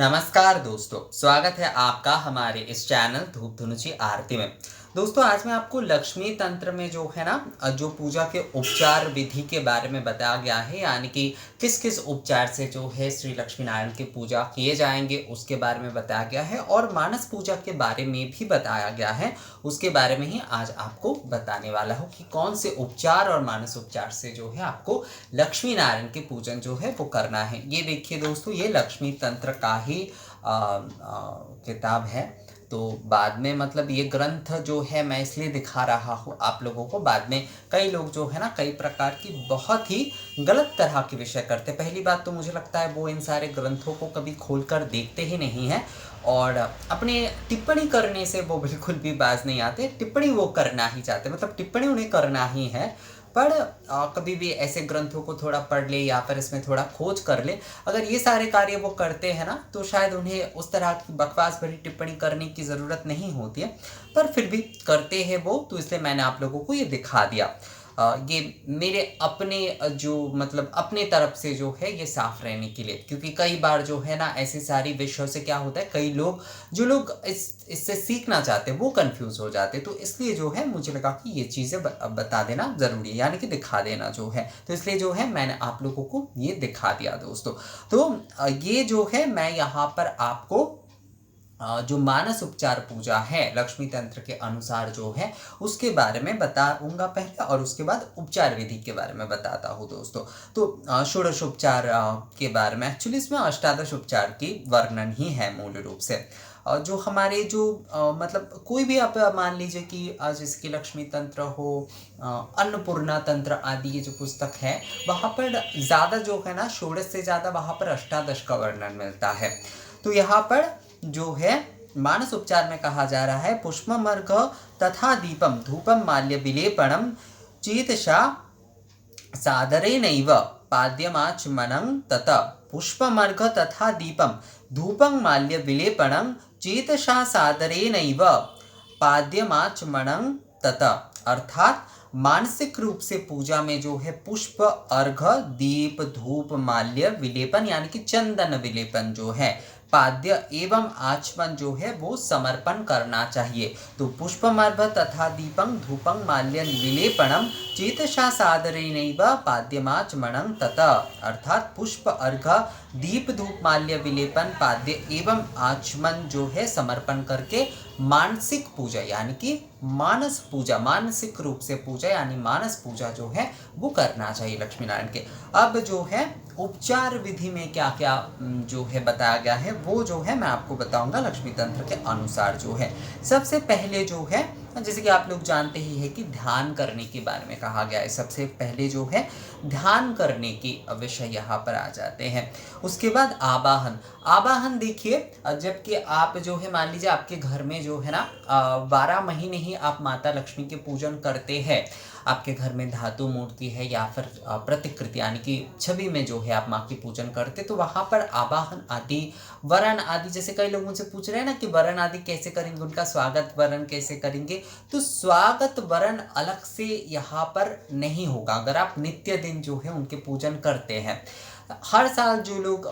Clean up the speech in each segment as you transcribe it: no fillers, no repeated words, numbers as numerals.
नमस्कार दोस्तों, स्वागत है आपका हमारे इस चैनल धूप धुनुची आरती में। दोस्तों, आज मैं आपको लक्ष्मी तंत्र में जो है ना जो पूजा के उपचार विधि के बारे में बताया गया है, यानी कि किस किस उपचार से जो है श्री लक्ष्मी नारायण की पूजा किए जाएंगे उसके बारे में बताया गया है, और मानस पूजा के बारे में भी बताया गया है। उसके बारे में ही आज आपको बताने वाला हूँ कि कौन से उपचार और मानस उपचार से जो है आपको लक्ष्मी नारायण के पूजन जो है वो करना है। ये देखिए दोस्तों, ये लक्ष्मी तंत्र का ही किताब है। तो बाद में मतलब ये ग्रंथ जो है मैं इसलिए दिखा रहा हूँ आप लोगों को। बाद में कई लोग जो है ना कई प्रकार की बहुत ही गलत तरह के विषय करते। पहली बात तो मुझे लगता है वो इन सारे ग्रंथों को कभी खोलकर देखते ही नहीं हैं, और अपने टिप्पणी करने से वो बिल्कुल भी बाज नहीं आते। टिप्पणी वो करना ही चाहते, मतलब टिप्पणी उन्हें करना ही है, पर कभी भी ऐसे ग्रंथों को थोड़ा पढ़ ले या फिर इसमें थोड़ा खोज कर ले। अगर ये सारे कार्य वो करते हैं ना, तो शायद उन्हें उस तरह की बकवास भरी टिप्पणी करने की ज़रूरत नहीं होती है, पर फिर भी करते हैं वो, तो इसलिए मैंने आप लोगों को ये दिखा दिया। ये मेरे अपने जो मतलब अपने तरफ से जो है ये साफ रहने के लिए, क्योंकि कई बार जो है ना ऐसी सारी विषयों से क्या होता है, कई लोग जो लोग इससे सीखना चाहते हैं वो कंफ्यूज हो जाते हैं। तो इसलिए जो है मुझे लगा कि ये चीज़ें बता देना ज़रूरी है, यानी कि दिखा देना जो है। तो इसलिए जो है मैंने आप लोगों को ये दिखा दिया दोस्तों। तो ये जो है मैं यहाँ पर आपको जो मानस उपचार पूजा है लक्ष्मी तंत्र के अनुसार जो है उसके बारे में बताऊंगा पहले, और उसके बाद उपचार विधि के बारे में बताता हूँ दोस्तों। तो षोडश उपचार के बारे में, एक्चुअली इसमें अष्टादश उपचार की वर्णन ही है मूल रूप से। जो हमारे जो मतलब कोई भी आप मान लीजिए कि जिसकी लक्ष्मी तंत्र हो, अन्नपूर्णा तंत्र आदि ये जो पुस्तक है वहाँ पर ज़्यादा जो है ना षोडश से ज़्यादा वहाँ पर अष्टादश का वर्णन मिलता है। तो यहाँ पर जो है मानस उपचार में कहा जा रहा है, पुष्पमर्घ तथा दीपम धूपम माल्य विलेपणम चेतसा सादरेनैव पाद्यमाचमनं तत। पुष्पमर्घ तथा दीपम धूपं माल्य विलेपणं चेतसा सादरेनैव पाद्यमाचमनं तत। अर्थात मानसिक रूप से पूजा में जो है पुष्प, अर्घ, दीप, धूप, माल्य विलेपन यानी कि चंदन विलेपन जो है, पाद्य एवं आचमन जो है वो समर्पण करना चाहिए। तो पुष्पमर्घ तथा दीपं धूपं माल्य विलेपणम चेतसा सादरेनैव पाद्यमाचमनं तत। अर्थात पुष्प, अर्घ, दीप, धूप, माल्य विलेपन, पाद्य एवं आचमन जो है समर्पण करके मानसिक पूजा यानी कि मानस पूजा, मानसिक रूप से पूजा यानी मानस पूजा जो है वो करना चाहिए लक्ष्मी नारायण के। अब जो है उपचार विधि में क्या क्या जो है बताया गया है वो जो है मैं आपको बताऊंगा लक्ष्मी तंत्र के अनुसार जो है। सबसे पहले जो है, जैसे कि आप लोग जानते ही है कि ध्यान करने के बारे में कहा गया है। सबसे पहले जो है ध्यान करने की विषय यहाँ पर आ जाते हैं। उसके बाद आवाहन। आवाहन देखिए, जबकि आप जो है मान लीजिए आपके घर में जो है ना 12 महीने ही आप माता लक्ष्मी के पूजन करते हैं। आपके घर में धातु मूर्ति है या फिर प्रतिकृति यानी कि छवि में जो है आप माँ की पूजन करते, तो वहाँ पर आवाहन आदि, वरण आदि, जैसे कई लोग मुझसे पूछ रहे हैं ना कि वरण आदि कैसे करेंगे, उनका स्वागत वरण कैसे करेंगे। तो स्वागत वरण अलग से यहाँ पर नहीं होगा अगर आप नित्य दिन जो है उनके पूजन करते हैं। हर साल जो लोग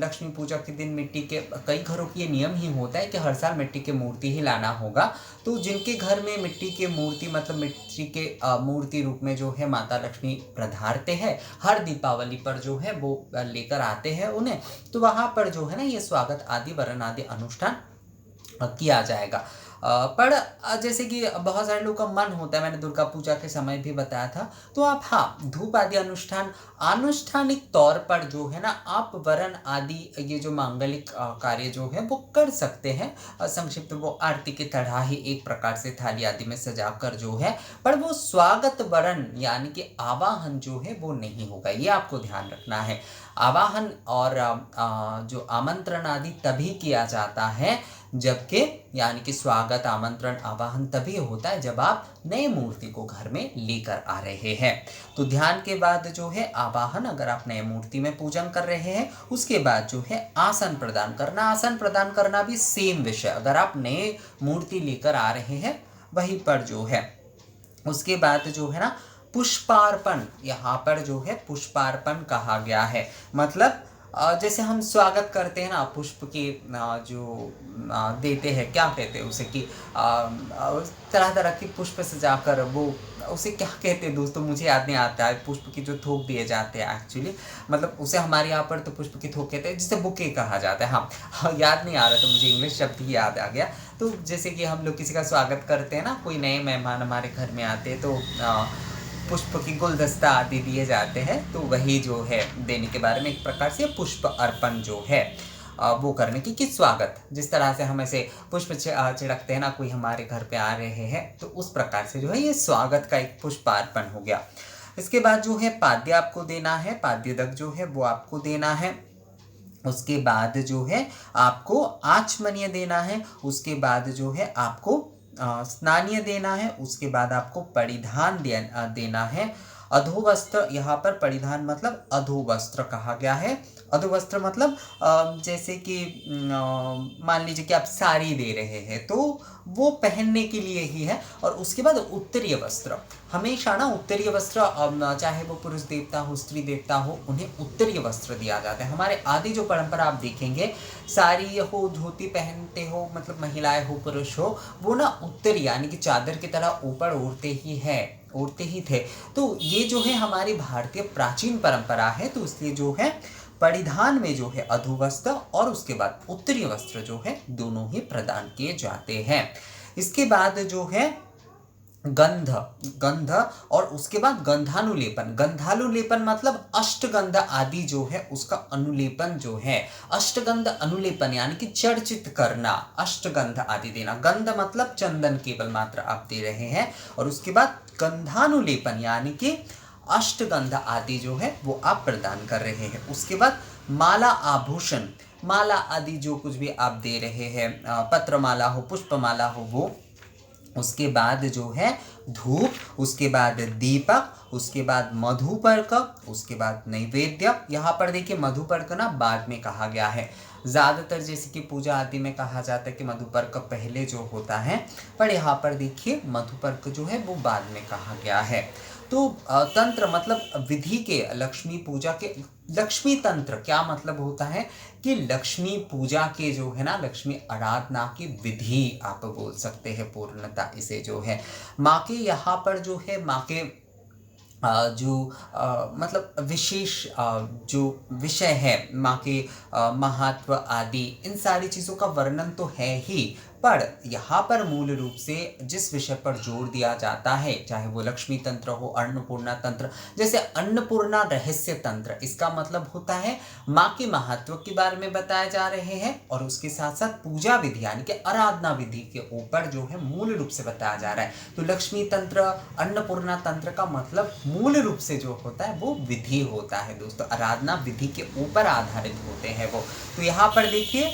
लक्ष्मी पूजा के दिन मिट्टी के, कई घरों की ये नियम ही होता है कि हर साल मिट्टी के मूर्ति ही लाना होगा। तो जिनके घर में मिट्टी के मूर्ति मतलब मिट्टी के मूर्ति रूप में जो है माता लक्ष्मी पधारते हैं, हर दीपावली पर जो है वो लेकर आते हैं उन्हें, तो वहाँ पर जो है ना ये स्वागत आदि वरण आदि अनुष्ठान किया जाएगा। पर जैसे कि बहुत सारे लोगों का मन होता है, मैंने दुर्गा पूजा के समय भी बताया था, तो आप हाँ धूप आदि अनुष्ठान आनुष्ठानिक तौर पर जो है ना आप वरण आदि ये जो मांगलिक कार्य जो है वो कर सकते हैं। संक्षिप्त वो आरती की तरह ही एक प्रकार से थाली आदि में सजाकर जो है, पर वो स्वागत वरण यानी कि आवाहन जो है वो नहीं होगा, ये आपको ध्यान रखना है। आवाहन और जो आमंत्रण आदि तभी किया जाता है जबकि यानी कि स्वागत, आमंत्रण, आवाहन तभी होता है जब आप नए मूर्ति को घर में लेकर आ रहे हैं। तो ध्यान के बाद जो है आवाहन, अगर आप नए मूर्ति में पूजन कर रहे हैं, उसके बाद जो है आसन प्रदान करना। आसन प्रदान करना भी सेम विषय, अगर आप नए मूर्ति लेकर आ रहे हैं वहीं पर जो है। उसके बाद जो है ना पुष्पार्पण, यहाँ पर जो है पुष्पार्पण कहा गया है, मतलब जैसे हम स्वागत करते हैं ना पुष्प के जो देते हैं, क्या कहते हैं उसे कि तरह तरह के पुष्प सजाकर वो उसे क्या कहते हैं दोस्तों, मुझे याद नहीं आता है। पुष्प के जो थोक दिए जाते हैं एक्चुअली, मतलब उसे हमारे यहाँ पर तो पुष्प के थोक कहते हैं, जिसे बुके कहा जाता है। हाँ, याद नहीं आ रहा तो मुझे इंग्लिश शब्द ही याद आ गया। तो जैसे कि हम लोग किसी का स्वागत करते हैं ना, कोई नए मेहमान हमारे घर में आते हैं तो पुष्प की गुलदस्ता आदि दिए जाते हैं, तो वही जो है देने के बारे में एक प्रकार से पुष्प अर्पण जो है वो करने की कि स्वागत, जिस तरह से हम ऐसे पुष्प छिड़कते हैं ना, कोई हमारे घर पे आ रहे हैं, तो उस प्रकार से जो है ये स्वागत का एक पुष्पार्पण हो गया। इसके बाद जो है पाद्य आपको देना है, पाद्यदक जो है वो आपको देना है। उसके बाद जो है आपको आचमनीय देना है। उसके बाद जो है आपको स्नानीय देना है। उसके बाद आपको परिधान देना है। अधोवस्त्र, यहाँ पर परिधान मतलब अधोवस्त्र कहा गया है। अधोवस्त्र मतलब जैसे कि मान लीजिए कि आप साड़ी दे रहे हैं तो वो पहनने के लिए ही है। और उसके बाद उत्तरीय वस्त्र, हमेशा ना उत्तरीय वस्त्र, चाहे वो पुरुष देवता हो स्त्री देवता हो, उन्हें उत्तरीय वस्त्र दिया जाता है। हमारे आदि जो परंपरा आप देखेंगे, साड़ी हो धोती पहनते हो, मतलब महिलाएं हो पुरुष हो, वो ना उत्तरी यानी कि चादर की तरह ऊपर ओढ़ते ही थे। तो ये जो है हमारी भारतीय प्राचीन परंपरा है, तो इसलिए जो है परिधान में जो है अधोवस्त्र और उसके बाद उत्तरीय वस्त्र जो है दोनों ही प्रदान किए जाते हैं। इसके बाद जो है गंध और उसके बाद गंधानुलेपन मतलब अष्टगंध आदि जो है उसका अनुलेपन जो है, अष्टगंध अनुलेपन यानी कि चर्चित करना, अष्टगंध आदि देना। गंध मतलब चंदन केवल मात्र आप दे रहे हैं, और उसके बाद गंधानुलेपन यानी कि अष्टगंध आदि जो है वो आप प्रदान कर रहे हैं। उसके बाद माला आभूषण, माला आदि जो कुछ भी आप दे रहे हैं, पत्रमाला हो पुष्पमाला हो वो। उसके बाद जो है धूप, उसके बाद दीपक, उसके बाद मधुपर्क, उसके बाद नैवेद्य। यहाँ पर देखिए मधुपर्क ना बाद में कहा गया है, ज़्यादातर जैसे कि पूजा आदि में कहा जाता है कि मधुपर्क पहले जो होता है, पर यहाँ पर देखिए मधुपर्क जो है वो बाद में कहा गया है। तो तंत्र मतलब विधि के, लक्ष्मी पूजा के, लक्ष्मी तंत्र क्या मतलब होता है कि लक्ष्मी पूजा के जो है ना, लक्ष्मी आराधना की विधि आप बोल सकते हैं पूर्णता इसे जो है। माँ के यहाँ पर जो है माँ के जो मतलब विशेष जो विषय है, माँ के महत्व आदि, इन सारी चीज़ों का वर्णन तो है ही, पर यहाँ पर मूल रूप से जिस विषय पर जोर दिया जाता है, चाहे वो लक्ष्मी तंत्र हो, अन्नपूर्णा तंत्र, जैसे अन्नपूर्णा रहस्य तंत्र, इसका मतलब होता है माँ के महत्व के बारे में बताए जा रहे हैं, और उसके साथ साथ पूजा विधि यानी कि आराधना विधि के ऊपर जो है मूल रूप से बताया जा रहा है। तो लक्ष्मी तंत्र, अन्नपूर्णा तंत्र का मतलब मूल रूप से जो होता है वो विधि होता है दोस्तों, आराधना विधि के ऊपर आधारित होते हैं वो। तो यहाँ पर देखिए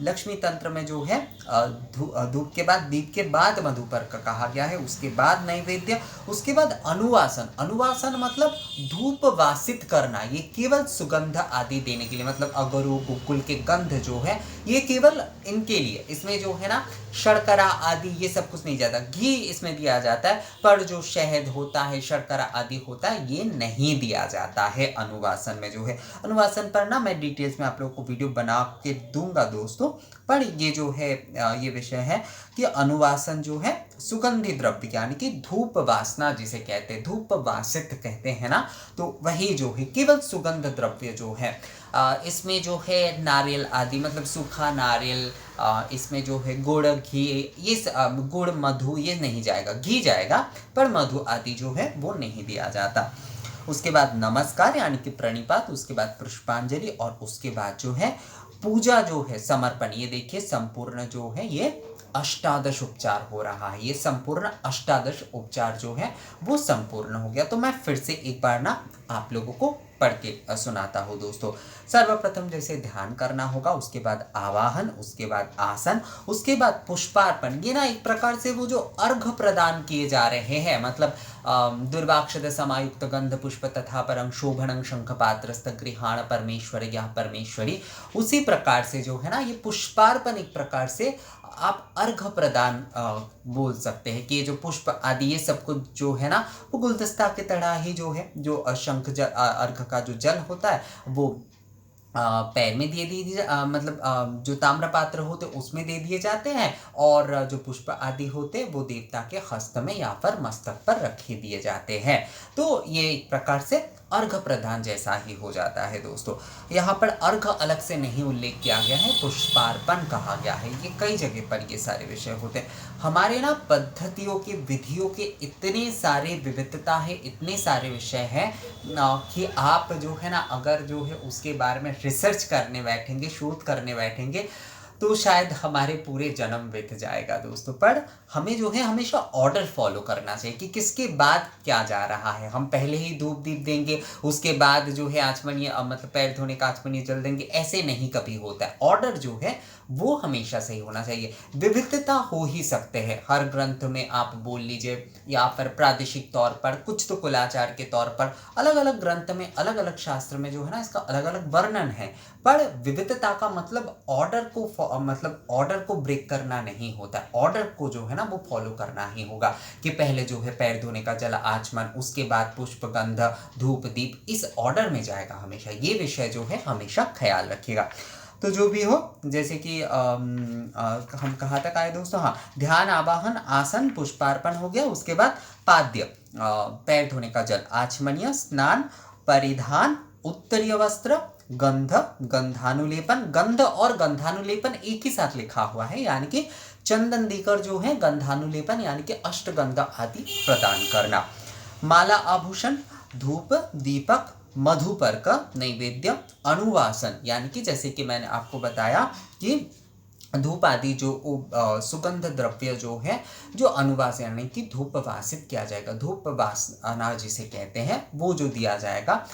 लक्ष्मी तंत्र में जो है धूप के बाद, दीप के बाद मधुपर्क कहा गया है, उसके बाद नैवेद्य, उसके बाद अनुवासन। अनुवासन मतलब धूप वासित करना, ये केवल सुगंध आदि देने के लिए, मतलब अगरू गुकुल के गंध जो है ये केवल इनके लिए, इसमें जो है ना शर्करा आदि ये सब कुछ नहीं जाता, घी इसमें दिया जाता है, पर जो शहद होता है, शर्करा आदि होता है, ये नहीं दिया जाता है अनुवासन में जो है। अनुवासन पर ना मैं डिटेल्स में आप लोगों को वीडियो बना के दूंगा दोस्तों, पर ये जो है ये विषय है कि अनुवासन जो है सुगंधी द्रव्य यानी कि धूप वासना जिसे कहते हैं, धूप वासित कहते हैं ना, तो वही जो है केवल सुगंध द्रव्य जो है इसमें जो है नारियल आदि, मतलब सूखा नारियल, इसमें जो है गुड़ घी, ये गुड़ मधु ये नहीं जाएगा, घी जाएगा, पर मधु आदि जो है वो नहीं दिया जाता। उसके बाद नमस्कार यानी कि प्रणिपात, उसके बाद पुष्पांजलि, और उसके बाद जो है पूजा जो है समर्पण। ये देखिए संपूर्ण जो है ये अष्टादश उपचार हो रहा है, ये संपूर्ण अष्टादश उपचार जो है वो संपूर्ण हो गया। तो मैं फिर से एक बार ना आप लोगों को पढ़ के सुनाता हूँ दोस्तों। सर्वप्रथम जैसे ध्यान करना होगा, उसके बाद आवाहन, उसके बाद आसन, उसके बाद पुष्पार्पण। ये ना एक प्रकार से वो जो अर्घ प्रदान किए जा रहे हैं, मतलब दुर्वाक्षद समायुक्त गंध पुष्प तथा परं शोभनं शंखपात्रस्थ गृहाण परमेश्वर या परमेश्वरी, उसी प्रकार से जो है ना ये पुष्पार्पण एक प्रकार से आप अर्घ प्रदान बोल सकते हैं कि ये जो पुष्प आदि ये सब कुछ जो है ना वो गुलदस्ता की तरह ही जो है, जो शंख जल अर्घ का जो जल होता है वो पैर में दे दिए मतलब जो ताम्र पात्र होते उसमें दे दिए जाते हैं, और जो पुष्प आदि होते वो देवता के हस्त में या फिर मस्तक पर रखे दिए जाते हैं। तो ये एक प्रकार से अर्घ प्रदान जैसा ही हो जाता है दोस्तों। यहाँ पर अर्घ अलग से नहीं उल्लेख किया गया है, पुष्पार्पण कहा गया है। ये कई जगह पर ये सारे विषय होते हैं। हमारे ना पद्धतियों के, विधियों के इतने सारे विविधता है, इतने सारे विषय हैं कि आप जो है ना, अगर जो है उसके बारे में रिसर्च करने बैठेंगे, शोध करने बैठेंगे, तो शायद हमारे पूरे जन्म बीत जाएगा दोस्तों। पर हमें जो है हमेशा ऑर्डर फॉलो करना चाहिए कि किसके बाद क्या जा रहा है। हम पहले ही धूप दीप देंगे, उसके बाद जो है आचमनीय मतलब पैर धोने का आचमनीय जल देंगे, ऐसे नहीं कभी होता है। ऑर्डर जो है वो हमेशा सही होना चाहिए। विविधता हो ही सकते हैं हर ग्रंथ में, आप बोल लीजिए, या फिर प्रादेशिक तौर पर, कुछ तो कुलाचार के तौर पर, अलग अलग ग्रंथ में, अलग अलग शास्त्र में जो है ना इसका अलग अलग वर्णन है। पर विविधता का मतलब ऑर्डर को ब्रेक करना नहीं होता। ऑर्डर को जो है ना वो फॉलो करना ही होगा कि पहले जो है पैर धोने का जल आचमन, उसके बाद पुष्प गंध धूप दीप, इस ऑर्डर में जाएगा हमेशा। ये विषय जो है हमेशा ख्याल रखिएगा। तो जो भी हो, जैसे कि हम कहाँ तक आए दोस्तों, हाँ, ध्यान, आवाहन, आसन, पुष्पार्पण हो गया। उसके बाद पाद्य, पैर धोने का जल, आचमनीय, स्नान, परिधान, उत्तरीय वस्त्र, गंध, गंधानुलेपन। गंध और गंधानुलेपन एक ही साथ लिखा हुआ है, यानी कि चंदन देकर जो है गंधानुलेपन यानी कि अष्टगंध आदि प्रदान करना। माला, आभूषण, धूप, दीपक, मधुपर्क, नैवेद्य, अनुवासन, यानी कि जैसे कि मैंने आपको बताया कि धूप आदि जो सुगंध द्रव्य जो है, जो अनुवास यानी कि धूप वासित किया जाएगा, धूप वासना जिसे कहते हैं, वो जो दिया जाएगा,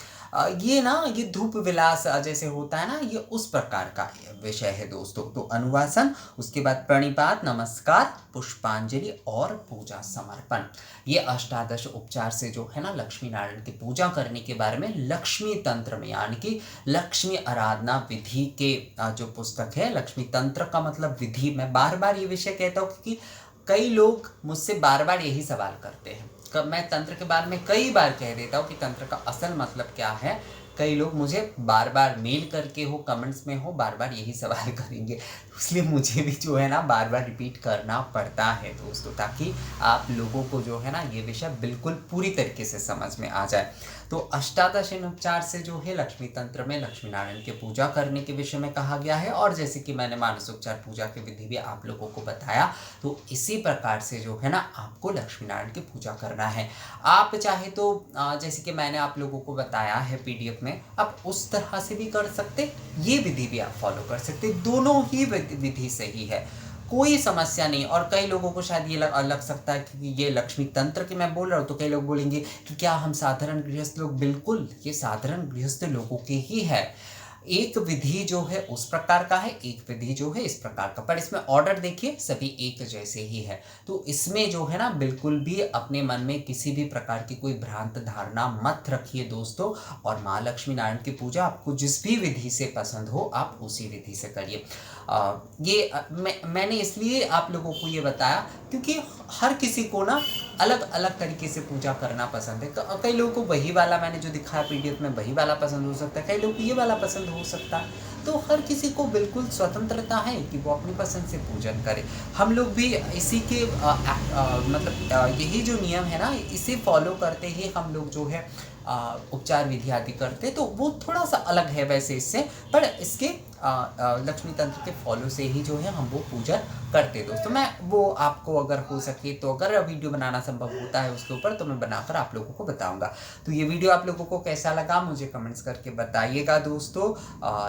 ये ना, ये धूप विलास जैसे होता है ना, ये उस प्रकार का विषय है दोस्तों। तो अनुवासन, उसके बाद प्रणिपात, नमस्कार, पुष्पांजलि और पूजा समर्पण। ये अष्टादश उपचार से जो है ना लक्ष्मी नारायण की पूजा करने के बारे में लक्ष्मी तंत्र में, यानी कि लक्ष्मी आराधना विधि के जो पुस्तक है, लक्ष्मी तंत्र का मतलब विधि। मैं बार बार ये विषय कहता हूँ क्योंकि कई लोग मुझसे बार बार यही सवाल करते हैं। मैं तंत्र के बारे में कई बार कह देता हूँ कि तंत्र का असल मतलब क्या है। कई लोग मुझे बार बार मेल करके हो, कमेंट्स में हो, बार बार यही सवाल करेंगे, इसलिए मुझे भी जो है ना बार बार रिपीट करना पड़ता है दोस्तों, ताकि आप लोगों को जो है ना ये विषय बिल्कुल पूरी तरीके से समझ में आ जाए। तो अष्टादश उपचार से जो है लक्ष्मी तंत्र में लक्ष्मी नारायण की पूजा करने के विषय में कहा गया है। और जैसे कि मैंने मानसोपचार पूजा की विधि भी आप लोगों को बताया, तो इसी प्रकार से जो है ना आपको लक्ष्मी नारायण की पूजा करना है। आप चाहे तो जैसे कि मैंने आप लोगों को बताया है पीडीएफ में, आप उस तरह से भी कर सकते, ये विधि भी आप फॉलो कर सकते, दोनों ही विधि सही है, कोई समस्या नहीं। और कई लोगों को शायद ये लग सकता है कि ये लक्ष्मी तंत्र की मैं बोल रहा हूँ, तो कई लोग बोलेंगे कि क्या हम साधारण गृहस्थ लोग, बिल्कुल ये साधारण गृहस्थ लोगों के ही है। एक विधि जो है उस प्रकार का है, एक विधि जो है इस प्रकार का, पर इसमें ऑर्डर देखिए सभी एक जैसे ही है। तो इसमें जो है ना बिल्कुल भी अपने मन में किसी भी प्रकार की कोई भ्रांत धारणा मत रखिए दोस्तों। और माँ लक्ष्मी नारायण की पूजा आपको जिस भी विधि से पसंद हो आप उसी विधि से करिए। मैंने इसलिए आप लोगों को ये बताया क्योंकि हर किसी को ना अलग अलग तरीके से पूजा करना पसंद है। कई लोगों को वही वाला मैंने जो दिखाया पीडीएफ में वही वाला पसंद हो सकता है, कई लोगों को ये वाला पसंद हो सकता है। तो हर किसी को बिल्कुल स्वतंत्रता है कि वो अपनी पसंद से पूजन करे। हम लोग भी इसी के मतलब यही जो नियम है ना इसे फॉलो करते ही हम लोग जो है उपचार विधि आदि करते, तो वो थोड़ा सा अलग है वैसे इससे, पर इसके लक्ष्मी तंत्र के फॉलो से ही जो है हम वो पूजा करते दोस्तों। मैं वो आपको अगर हो सके तो अगर वीडियो बनाना संभव होता है उसके ऊपर तो मैं बनाकर आप लोगों को बताऊंगा। तो ये वीडियो आप लोगों को कैसा लगा मुझे कमेंट्स करके बताइएगा दोस्तों।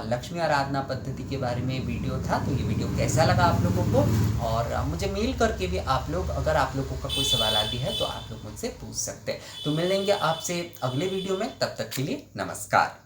लक्ष्मी आराधना पद्धति के बारे में वीडियो था, तो ये वीडियो कैसा लगा आप लोगों को, और मुझे मेल करके भी आप लोग अगर आप लोगों का कोई सवाल आदि है तो आप लोग मुझसे पूछ सकते हैं। तो मिलेंगे आपसे अगले वीडियो में, तब तक के लिए नमस्कार।